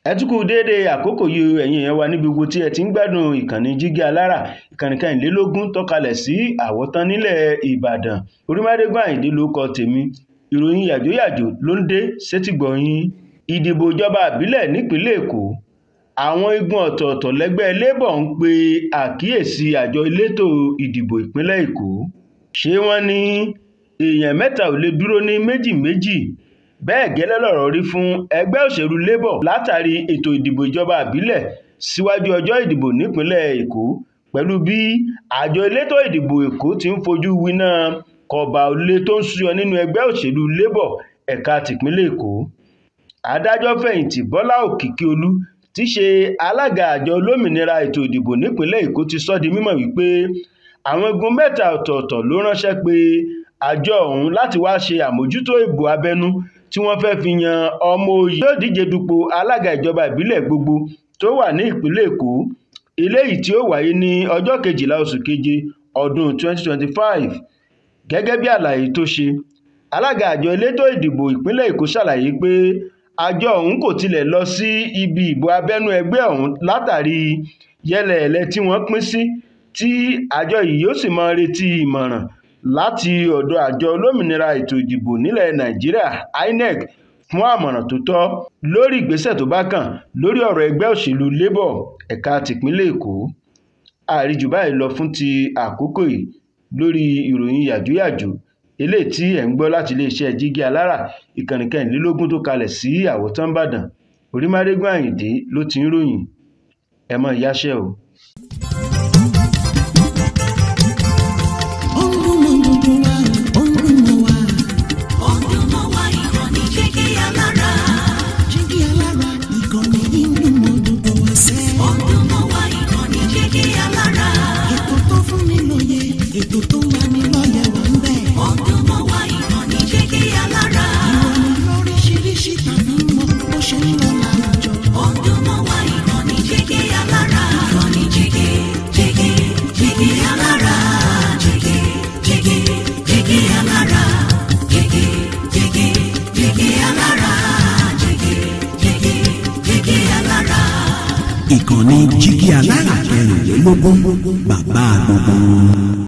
ẹ tún kú déédéé àkókò yìí ẹ̀yin èèyàn wa níbi gbogbo tí ẹ ti ń gbádùn ìkànnì Jígí Alára ìkànnì 24 tó kalẹ̀ sí Àwọ̀tán nílẹ̀ Ìbàdàn. Orímádégún Àyìndé lórúkọ tèmi. Ìròyìn yàjóyàjó ló ń dé sétígbọ̀ yín. Ìdìbò ìjọba ìbílẹ̀ nípínlẹ̀ Èkó. Àwọn igun ọ̀tọ̀ọ̀tọ̀ lẹ́gbẹ́ Labour ń pe àkíyèsí àjọ elétò ìdìbò ìpínlẹ̀ Èkó. Ṣé wọ́n ní èèyàn mẹ́ta ò lè dúró ní méjì? Bẹ́ẹ̀ gẹ́lẹ́ lọ̀rọ̀ rí fún ẹgbẹ́ òṣèlú Labour látàrí ètò ìdìbò ìjọba ìbílẹ̀ síwájú ọjọ́ ìdìbò nípínlẹ̀ Èkó pẹ̀lú bí àjọ elétò ìdìbò Èkó ti ń fojú winá kọ̀bà olè tó ń súyọ nínú ẹgbẹ́ òṣèlú Labour ẹ̀ka tìpínlẹ̀ Èkó. Adájọ́ fẹ̀yìntì Bọ́lá Òkìkíolú tí í ṣe alága àjọ olómìnira ètò ìdìbò nípínlẹ̀ Èkó ti sọ di mímọ̀ wípé àwọn igun mẹ́ta ọ̀tọ̀ọ̀tọ̀ ló ránṣẹ́ pé àjọ ọ̀hún láti wá ṣe àmójútó ìbò abẹ́nú tí wọ́n fẹ́ fi yan ọmọ oyè yóò díje dupò alága ìjọba ìbílẹ̀ gbogbo tó wà ní ìpínlẹ̀ Èkó eléyìí tí ó wáyé ní ọjọ́ 12 oṣù keje ọdún 2025. Gẹ́gẹ́ bí àlàyé tó ṣe, alága àjọ elétò ìdìbò ìpínlẹ̀ Èkó ṣàlàyé pé àjọ ọ̀hún kò tilẹ̀ lọ sí ibi ìbò abẹ́nú ẹgbẹ́ ọ̀hún látàrí yẹlẹ̀ẹ̀lẹ̀ tí wọ́n pín sí, tí àjọ yìí yóò sì máa retí ìmọ̀ràn láti ọ̀dọ̀ àjọ olómìnira ètò ìdìbò nílẹ̀ Nàìjíríà INEC fún àmọ̀ràn tó tọ́ lórí ìgbésẹ̀ tó bá kàn lórí ọ̀rọ̀ ẹgbẹ́ òṣèlú Labour ẹ̀ka tìpínlẹ̀ Èkó. Àríjù báyìí lọ fún ti àkókò yìí lórí ìròyìn yàjóyàjó eléyìí tí ẹ̀ ń gbọ́ láti iléeṣẹ́ Jígí Alára ìkànnì 24 tó kalẹ̀ sí Àwọ̀tán Ìbàdàn. Orímádégún Àyìndé ló ti ń ròyìn. Ẹ mọ̀ ìyáṣẹ́ o. Ètò tó wà ní lọ́yẹ̀ wà ń bẹ̀. Ọdún mọ́ wá ìkànnì Jígí Alára. Ìròyìn lóríṣiríṣi tàbí mọ́ bó ṣe ń lọ láwùjọ. Ọdún mọ́ wá ìkànnì Jígí Alára. Ìkànnì Jígí Alára. Jígí Alára. Jígí Alára. Jígí Alára. Ìkànnì Jígí Alára 24 bàbá gbogbo.